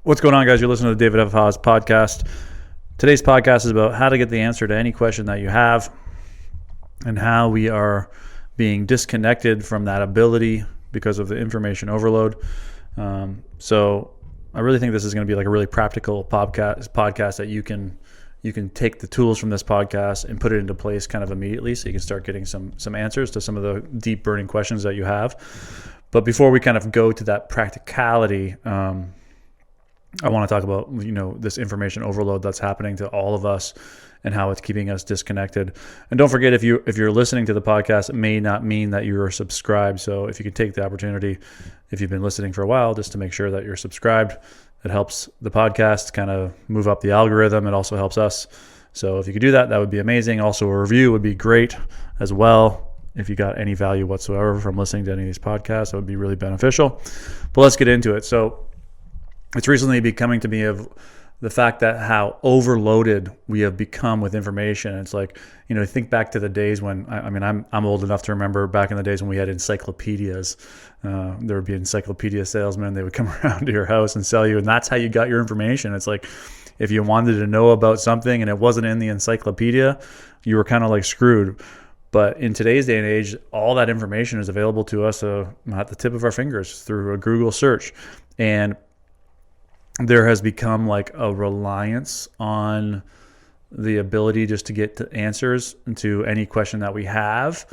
What's going on, guys? You're listening to the David F. Haas podcast. Today's podcast is about how to get the answer to any question that you have and how we are being disconnected from that ability because of the information overload. So I really think this is going to be like a really practical podcast that you can take the tools from this podcast and put it into place kind of immediately, so you can start getting some answers to some of the deep burning questions that you have. But before we kind of go to that practicality, I want to talk about, this information overload that's happening to all of us and how it's keeping us disconnected. And don't forget, if you're listening to the podcast, it may not mean that you're subscribed. So if you could take the opportunity, if you've been listening for a while, just to make sure that you're subscribed. It helps the podcast kind of move up the algorithm. It also helps us. So if you could do that, that would be amazing. Also, a review would be great as well. If you got any value whatsoever from listening to any of these podcasts, that would be really beneficial. But let's get into it. So it's recently becoming to me of the fact that how overloaded we have become with information. It's like, think back to the days when, I'm old enough to remember back in the days when we had encyclopedias. There would be encyclopedia salesmen. They would come around to your house and sell you, and that's how you got your information. It's like, if you wanted to know about something and it wasn't in the encyclopedia, you were kind of like screwed. But in today's day and age, all that information is available to us at the tip of our fingers through a Google search. And there has become like a reliance on the ability just to get to answers to any question that we have.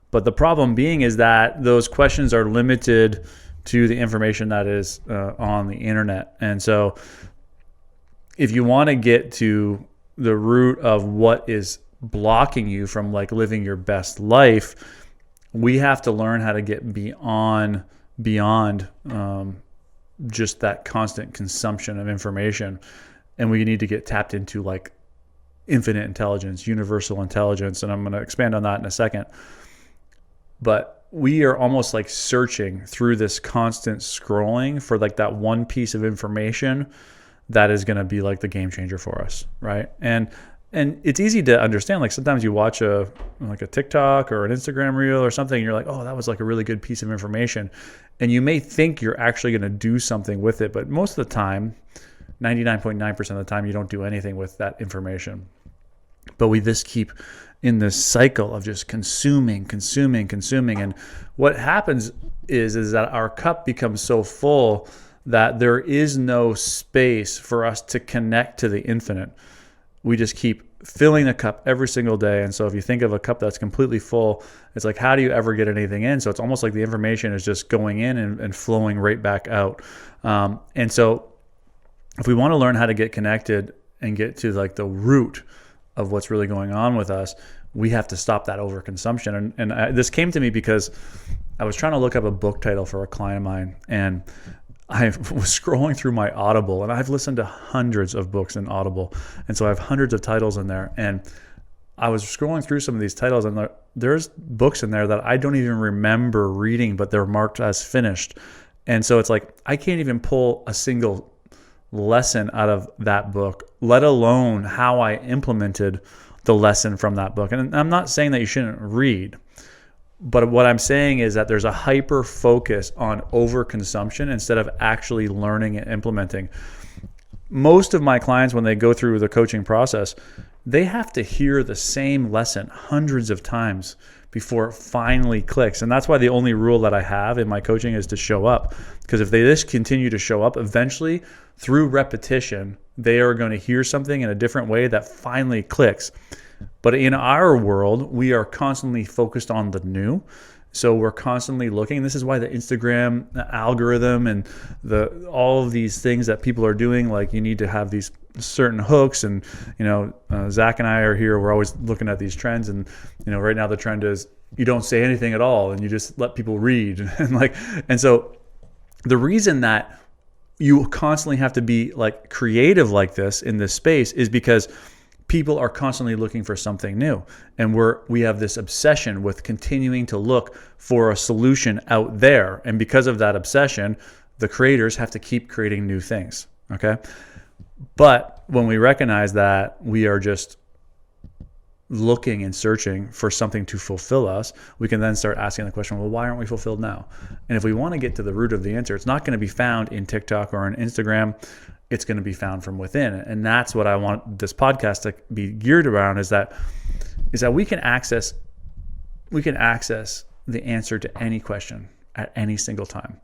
But the problem being is that those questions are limited to the information that is on the internet. And so if you want to get to the root of what is blocking you from like living your best life, we have to learn how to get beyond just that constant consumption of information. And we need to get tapped into like infinite intelligence, universal intelligence. And I'm going to expand on that in a second. But we are almost like searching through this constant scrolling for like that one piece of information that is going to be like the game changer for us, right? And it's easy to understand. Like sometimes you watch a TikTok or an Instagram reel or something, and you're like, oh, that was like a really good piece of information. And you may think you're actually going to do something with it, but most of the time, 99.9% of the time, you don't do anything with that information. But we just keep in this cycle of just consuming. And what happens is that our cup becomes so full that there is no space for us to connect to the infinite. We just keep filling the cup every single day. And so if you think of a cup that's completely full, it's like, how do you ever get anything in? So it's almost like the information is just going in and flowing right back out. And so if we want to learn how to get connected and get to like the root of what's really going on with us, we have to stop that overconsumption. And this came to me because I was trying to look up a book title for a client of mine, and I was scrolling through my Audible, and I've listened to hundreds of books in Audible. And so I have hundreds of titles in there. And I was scrolling through some of these titles, and there's books in there that I don't even remember reading, but they're marked as finished. And so it's like, I can't even pull a single lesson out of that book, let alone how I implemented the lesson from that book. And I'm not saying that you shouldn't read, but what I'm saying is that there's a hyper focus on overconsumption instead of actually learning and implementing. Most of my clients, when they go through the coaching process, they have to hear the same lesson hundreds of times before it finally clicks. And that's why the only rule that I have in my coaching is to show up. Because if they just continue to show up, eventually through repetition, they are going to hear something in a different way that finally clicks. But in our world, we are constantly focused on the new. So we're constantly looking. This is why the Instagram algorithm and all of these things that people are doing, like you need to have these certain hooks. And, Zach and I are here. We're always looking at these trends. And, right now the trend is you don't say anything at all and you just let people read. And so the reason that you constantly have to be like creative like this in this space is because people are constantly looking for something new. And we have this obsession with continuing to look for a solution out there. And because of that obsession, the creators have to keep creating new things. Okay. But when we recognize that we are just looking and searching for something to fulfill us, we can then start asking the question, well, why aren't we fulfilled now? And if we want to get to the root of the answer, it's not going to be found in TikTok or on Instagram. it's going to be found from within. And that's what I want this podcast to be geared around, is that we can access the answer to any question at any single time.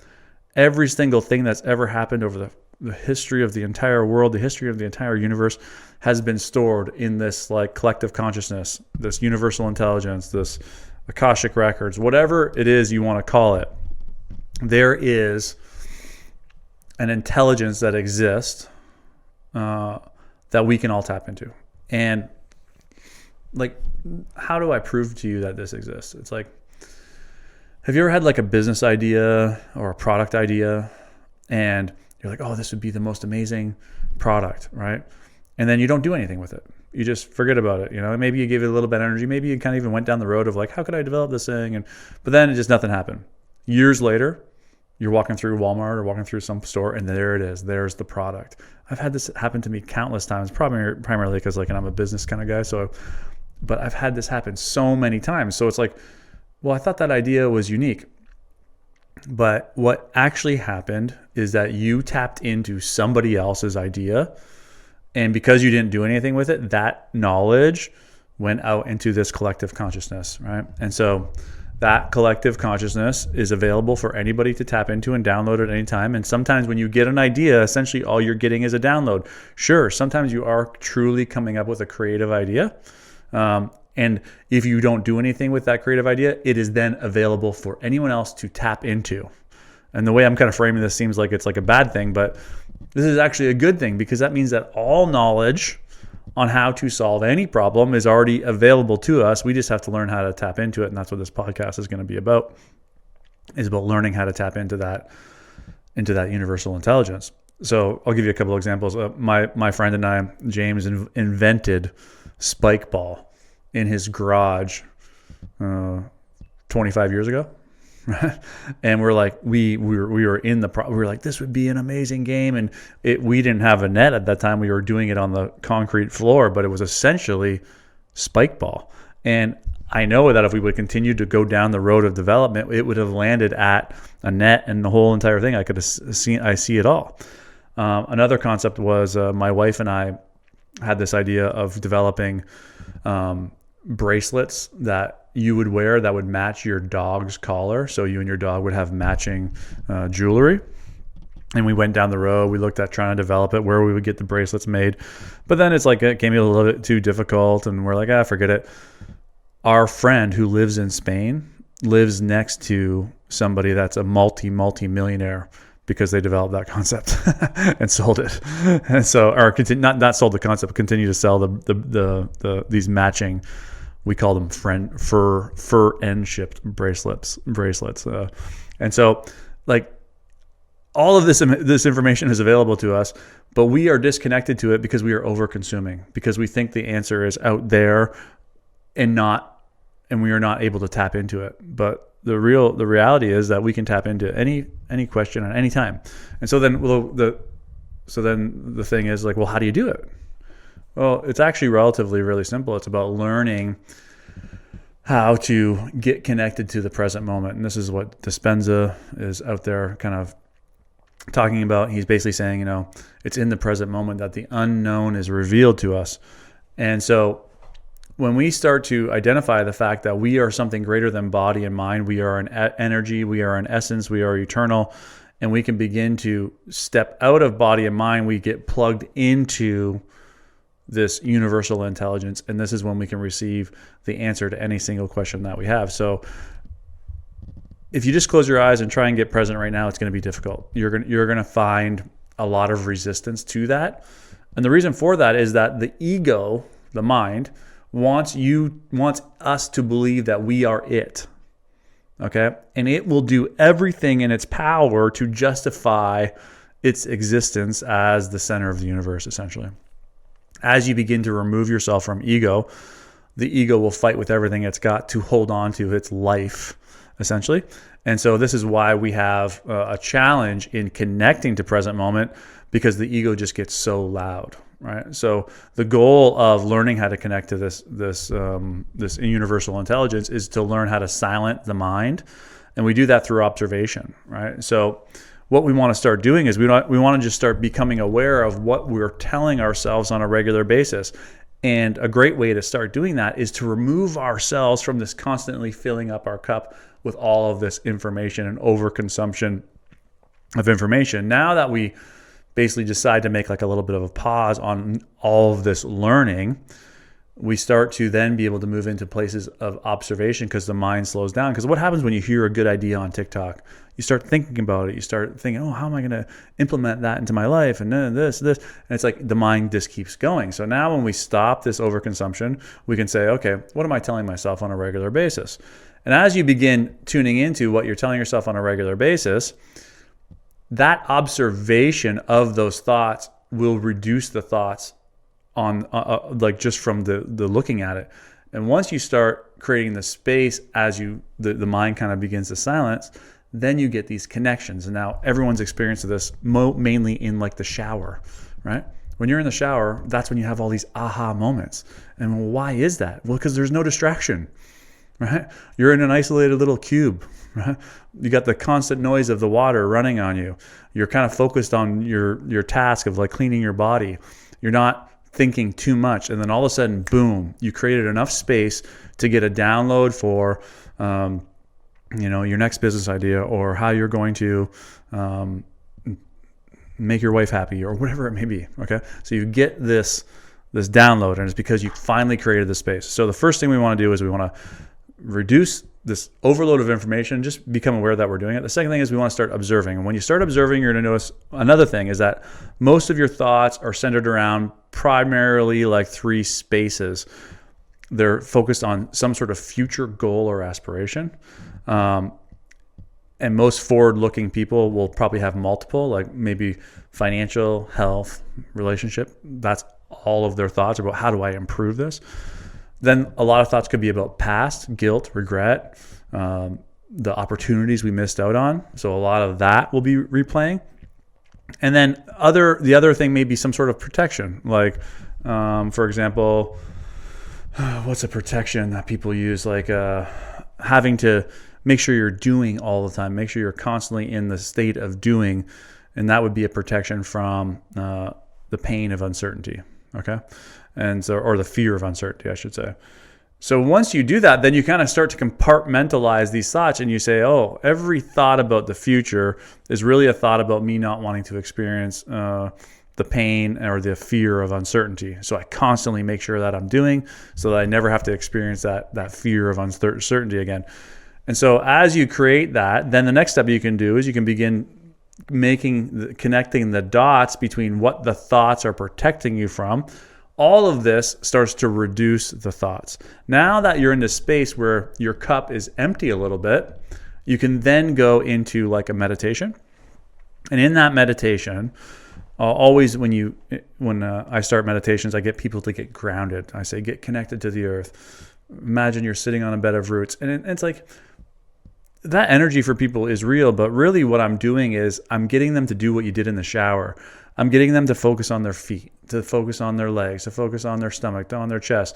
Every single thing that's ever happened over the history of the entire world, the history of the entire universe, has been stored in this like collective consciousness, this universal intelligence, this Akashic records, whatever it is you want to call it. There is an intelligence that exists that we can all tap into. And like, how do I prove to you that this exists? It's like, have you ever had like a business idea or a product idea and you're like, oh, this would be the most amazing product, right? And then you don't do anything with it. You just forget about it. Maybe you give it a little bit of energy. Maybe you kind of even went down the road of like, how could I develop this thing? But then it just nothing happened. Years later, you're walking through Walmart or walking through some store, and there it is. There's the product. I've had this happen to me countless times, primarily because like I'm a business kind of guy. But I've had this happen so many times. So it's like, well, I thought that idea was unique. But what actually happened is that you tapped into somebody else's idea. And because you didn't do anything with it, that knowledge went out into this collective consciousness, right? And so that collective consciousness is available for anybody to tap into and download at any time. And sometimes when you get an idea, essentially all you're getting is a download. Sure, sometimes you are truly coming up with a creative idea. And if you don't do anything with that creative idea, it is then available for anyone else to tap into. And the way I'm kind of framing this seems like it's like a bad thing, but this is actually a good thing, because that means that all knowledge on how to solve any problem is already available to us. We just have to learn how to tap into it. And that's what this podcast is going to be about, is about learning how to tap into that universal intelligence. So I'll give you a couple of examples. My friend and I, James, invented spike ball in his garage 25 years ago. And we're like, we were in we were like, this would be an amazing game. And we didn't have a net at that time. We were doing it on the concrete floor, but it was essentially spike ball. And I know that if we would continue to go down the road of development, it would have landed at a net and the whole entire thing. I could have seen, I see it all. Another concept was my wife and I had this idea of developing bracelets that you would wear that would match your dog's collar. So you and your dog would have matching jewelry. And we went down the road. We looked at trying to develop it, where we would get the bracelets made. But then it became a little bit too difficult. And we're like, forget it. Our friend who lives in Spain lives next to somebody that's a multi-millionaire, because they developed that concept and sold it. And so, or not sold the concept, but continue to sell these matching, we call them fur end shipped bracelets. And so like all of this information is available to us, but we are disconnected to it because we are over consuming, because we think the answer is out there and we are not able to tap into it. But the reality is that we can tap into any question at any time. And so then the thing is like, well, how do you do it? Well, it's actually really simple. It's about learning how to get connected to the present moment. And this is what Dispenza is out there kind of talking about. He's basically saying, it's in the present moment that the unknown is revealed to us. And so when we start to identify the fact that we are something greater than body and mind, we are an energy, we are an essence, we are eternal, and we can begin to step out of body and mind, we get plugged into this universal intelligence. And this is when we can receive the answer to any single question that we have. So if you just close your eyes and try and get present right now, it's going to be difficult. You're going to find a lot of resistance to that. And the reason for that is that the ego, the mind, wants us to believe that we are it. Okay? And it will do everything in its power to justify its existence as the center of the universe, essentially. As you begin to remove yourself from ego, the ego will fight with everything it's got to hold on to its life, essentially. And so this is why we have a challenge in connecting to present moment, because the ego just gets so loud, right? So the goal of learning how to connect to this universal intelligence is to learn how to silence the mind. And we do that through observation, right? So what we want to start doing is we want to just start becoming aware of what we're telling ourselves on a regular basis. And a great way to start doing that is to remove ourselves from this constantly filling up our cup with all of this information and overconsumption of information. Now that we basically decide to make like a little bit of a pause on all of this learning, we start to then be able to move into places of observation because the mind slows down. Because what happens when you hear a good idea on TikTok? You start thinking about it. You start thinking, oh, how am I going to implement that into my life? And then this. And it's like the mind just keeps going. So now when we stop this overconsumption, we can say, okay, what am I telling myself on a regular basis? And as you begin tuning into what you're telling yourself on a regular basis, that observation of those thoughts will reduce the thoughts on like just from the looking at it. And once you start creating the space as the mind kind of begins to silence, then you get these connections. And now everyone's experienced this mainly in like the shower, right? When you're in the shower, that's when you have all these aha moments. And why is that? Well, because there's no distraction, right? You're in an isolated little cube, right? You got the constant noise of the water running on you. You're kind of focused on your task of like cleaning your body. You're not thinking too much, and then all of a sudden, boom, you created enough space to get a download for your next business idea, or how you're going to make your wife happy, or whatever it may be. Okay, so you get this download, and it's because you finally created the space. So the first thing we want to do is we want to reduce this overload of information, just become aware that we're doing it. The second thing is we want to start observing. And when you start observing, you're going to notice another thing is that most of your thoughts are centered around primarily like 3 spaces. They're focused on some sort of future goal or aspiration. And most forward-looking people will probably have multiple, like maybe financial, health, relationship. That's all of their thoughts about how do I improve this. Then a lot of thoughts could be about past, guilt, regret, the opportunities we missed out on. So a lot of that will be replaying. And then the other thing may be some sort of protection. Like, for example, what's a protection that people use? Like having to make sure you're doing all the time. Make sure you're constantly in the state of doing. And that would be a protection from the pain of uncertainty. Okay. And so, or the fear of uncertainty, I should say. So once you do that, then you kind of start to compartmentalize these thoughts, and you say, oh, every thought about the future is really a thought about me not wanting to experience the pain or the fear of uncertainty. So I constantly make sure that I'm doing so that I never have to experience that fear of uncertainty again. And so as you create that, then the next step you can do is you can begin connecting the dots between what the thoughts are protecting you from. All of this starts to reduce the thoughts. Now that you're in this space where your cup is empty a little bit, you can then go into like a meditation. And in that meditation, always when I start meditations, I get people to get grounded. I say, get connected to the earth. Imagine you're sitting on a bed of roots. And it's like, that energy for people is real, but really what I'm doing is I'm getting them to do what you did in the shower. I'm getting them to focus on their feet, to focus on their legs, to focus on their stomach, on their chest.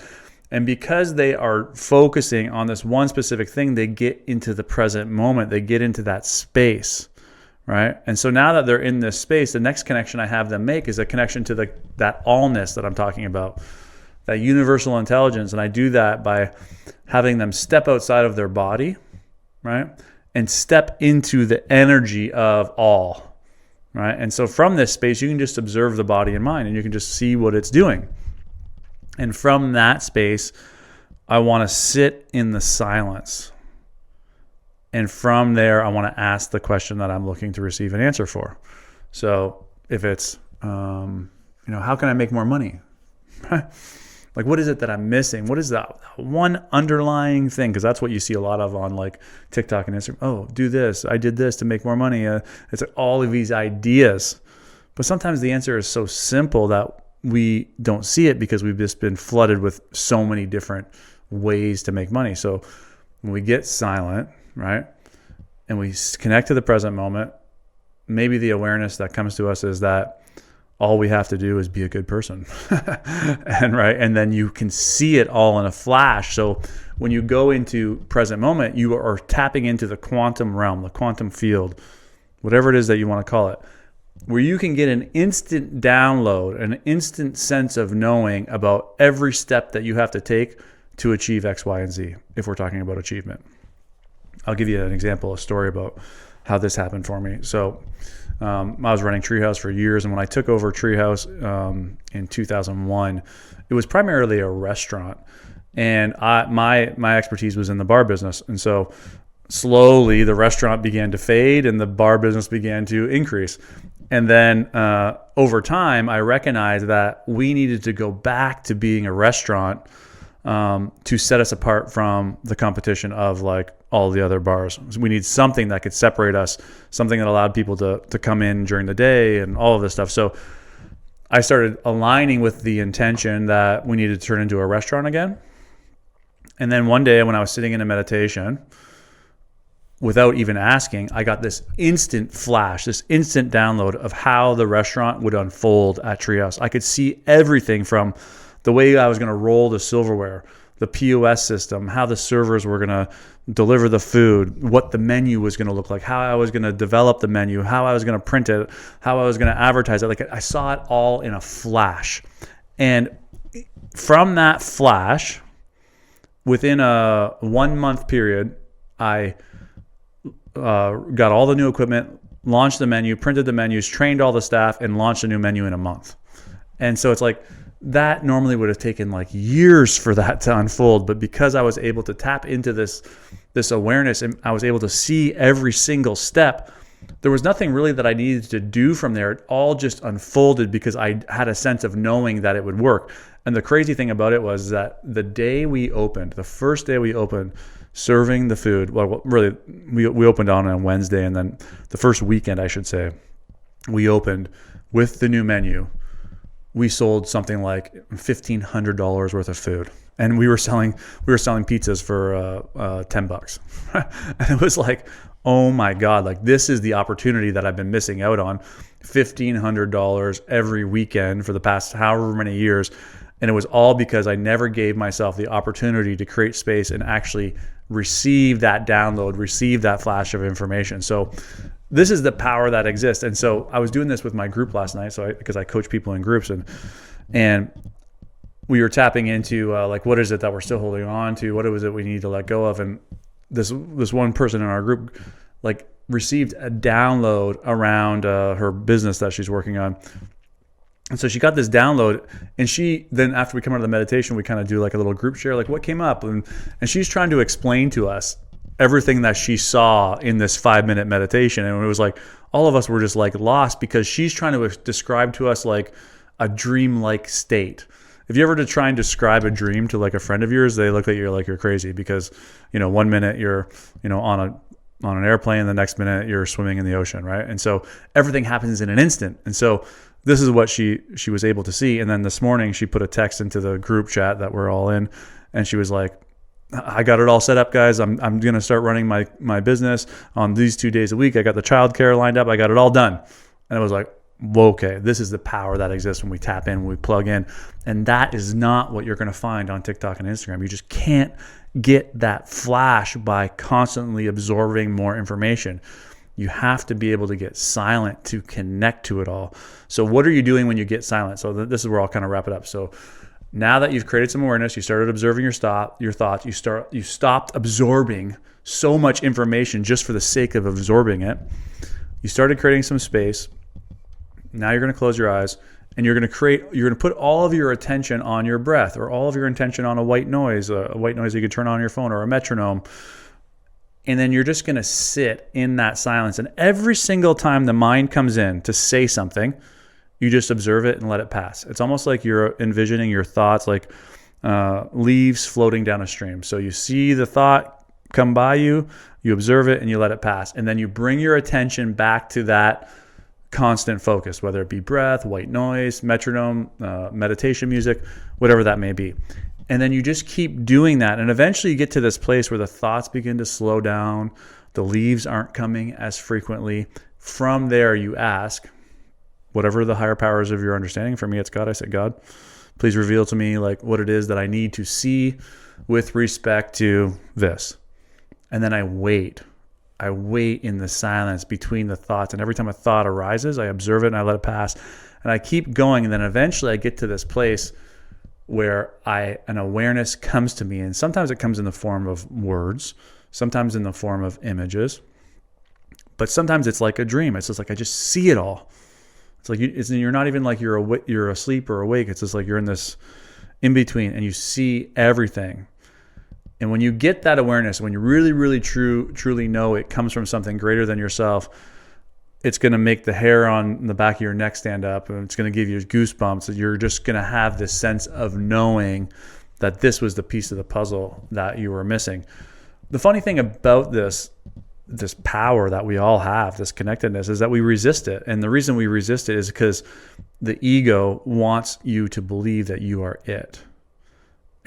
And because they are focusing on this one specific thing, they get into the present moment. They get into that space, right? And so now that they're in this space, the next connection I have them make is a connection to that allness that I'm talking about, that universal intelligence. And I do that by having them step outside of their body, right? And step into the energy of all. Right? And so from this space, you can just observe the body and mind, and you can just see what it's doing. And from that space, I want to sit in the silence. And from there, I want to ask the question that I'm looking to receive an answer for. So if it's, how can I make more money? Like, what is it that I'm missing? What is that one underlying thing? Because that's what you see a lot of on like TikTok and Instagram. Oh, do this. I did this to make more money. It's like all of these ideas. But sometimes the answer is so simple that we don't see it because we've just been flooded with so many different ways to make money. So when we get silent, right, and we connect to the present moment, maybe the awareness that comes to us is that all we have to do is be a good person. And then you can see it all in a flash. So when you go into present moment, you are tapping into the quantum realm, the quantum field, whatever it is that you want to call it, where you can get an instant download, an instant sense of knowing about every step that you have to take to achieve X, Y, and Z, if we're talking about achievement. I'll give you an example, a story about how this happened for me. So I was running Treehouse for years, and when I took over Treehouse in 2001, it was primarily a restaurant, and my expertise was in the bar business. And so slowly the restaurant began to fade and the bar business began to increase. And then over time, I recognized that we needed to go back to being a restaurant to set us apart from the competition of like all the other bars. So we need something that could separate us, something that allowed people to come in during the day and all of this stuff. So I started aligning with the intention that we needed to turn into a restaurant again. And then one day when I was sitting in a meditation, without even asking, I got this instant flash, this instant download of how the restaurant would unfold at Treehouse. I could see everything from the way I was going to roll the silverware, the POS system, how the servers were going to deliver the food, what the menu was going to look like, how I was going to develop the menu, how I was going to print it, how I was going to advertise it. Like I saw it all in a flash. And from that flash, within a 1 month period, I got all the new equipment, launched the menu, printed the menus, trained all the staff, and launched a new menu in a month. And so it's like that normally would have taken like years for that to unfold. But because I was able to tap into this awareness and I was able to see every single step, there was nothing really that I needed to do from there. It all just unfolded because I had a sense of knowing that it would work. And the crazy thing about it was that the day we opened, the first day we opened, serving the food, well, really, we opened on a Wednesday, and then the first weekend, I should say, we opened with the new menu. We sold something like $1,500 worth of food, and we were selling pizzas for $10. And it was like, oh my God, like this is the opportunity that I've been missing out on. $1,500 every weekend for the past however many years. And it was all because I never gave myself the opportunity to create space and actually receive that download, receive that flash of information. So this is the power that exists. And so I was doing this with my group last night, because I coach people in groups, and we were tapping into like, what is it that we're still holding on to? What is it we need to let go of? And this one person in our group like received a download around her business that she's working on. And so she got this download, and she then, after we come out of the meditation, we kind of do like a little group share, like what came up, and she's trying to explain to us everything that she saw in this 5-minute meditation. And it was like all of us were just like lost, because she's trying to describe to us like a dream-like state. If you ever to try and describe a dream to like a friend of yours, they look at you like you're crazy, because 1 minute you're on an airplane, the next minute you're swimming in the ocean, right? And so everything happens in an instant. And so this is what she was able to see. And then this morning she put a text into the group chat that we're all in, and she was like, I got it all set up, guys. I'm going to start running my business on these 2 days a week. I got the childcare lined up. I got it all done. And I was like, whoa, okay, this is the power that exists when we tap in, when we plug in. And that is not what you're going to find on TikTok and Instagram. You just can't get that flash by constantly absorbing more information. You have to be able to get silent to connect to it all. So what are you doing when you get silent? So this is where I'll kind of wrap it up. So now that you've created some awareness, you started observing your thoughts, you stopped absorbing so much information just for the sake of absorbing it. You started creating some space. Now you're going to close your eyes, and you're going to put all of your attention on your breath, or all of your attention on a white noise that you can turn on your phone, or a metronome. And then you're just going to sit in that silence. And every single time the mind comes in to say something, you just observe it and let it pass. It's almost like you're envisioning your thoughts like leaves floating down a stream. So you see the thought come by you, you observe it, and you let it pass. And then you bring your attention back to that constant focus, whether it be breath, white noise, metronome, meditation music, whatever that may be. And then you just keep doing that. And eventually you get to this place where the thoughts begin to slow down. The leaves aren't coming as frequently. From there, you ask, whatever the higher powers of your understanding. For me, it's God. I said, God, please reveal to me like what it is that I need to see with respect to this. And then I wait. I wait in the silence between the thoughts. And every time a thought arises, I observe it and I let it pass. And I keep going. And then eventually I get to this place where an awareness comes to me. And sometimes it comes in the form of words, sometimes in the form of images. But sometimes it's like a dream. It's just like I just see it all. It's like you're not even like you're asleep or awake. It's just like you're in this in between and you see everything. And when you get that awareness, when you really, really truly know it comes from something greater than yourself, it's going to make the hair on the back of your neck stand up, and it's going to give you goosebumps. You're just going to have this sense of knowing that this was the piece of the puzzle that you were missing. The funny thing about this power that we all have, this connectedness, is that we resist it. And the reason we resist it is because the ego wants you to believe that you are it.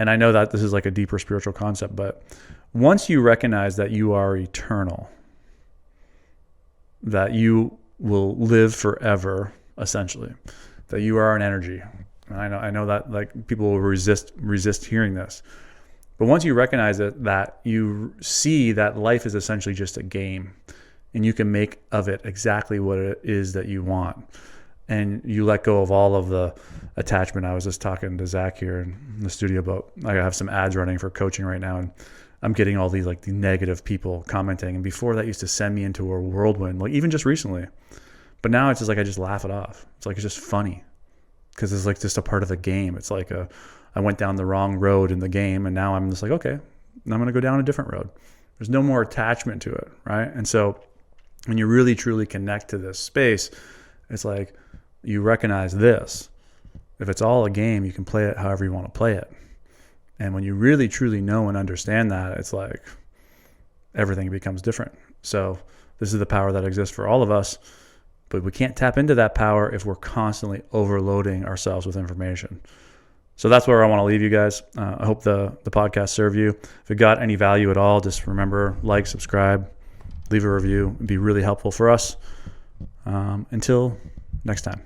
And I know that this is like a deeper spiritual concept, but once you recognize that you are eternal, that you will live forever, essentially, that you are an energy. And I know that like people will resist hearing this. But once you recognize it, that you see that life is essentially just a game and you can make of it exactly what it is that you want. And you let go of all of the attachment. I was just talking to Zach here in the studio about, I have some ads running for coaching right now, and I'm getting all these like the negative people commenting. And before that used to send me into a whirlwind, like even just recently. But now it's just like I just laugh it off. It's like it's just funny because it's like just a part of the game. It's like I went down the wrong road in the game, and now I'm just like, okay, I'm going to go down a different road. There's no more attachment to it, right? And so when you really truly connect to this space, it's like you recognize this. If it's all a game, you can play it however you want to play it. And when you really truly know and understand that, it's like everything becomes different. So this is the power that exists for all of us, but we can't tap into that power if we're constantly overloading ourselves with information. So that's where I want to leave you guys. I hope the podcast served you. If it got any value at all, just remember, like, subscribe, leave a review. It'd be really helpful for us. Until next time.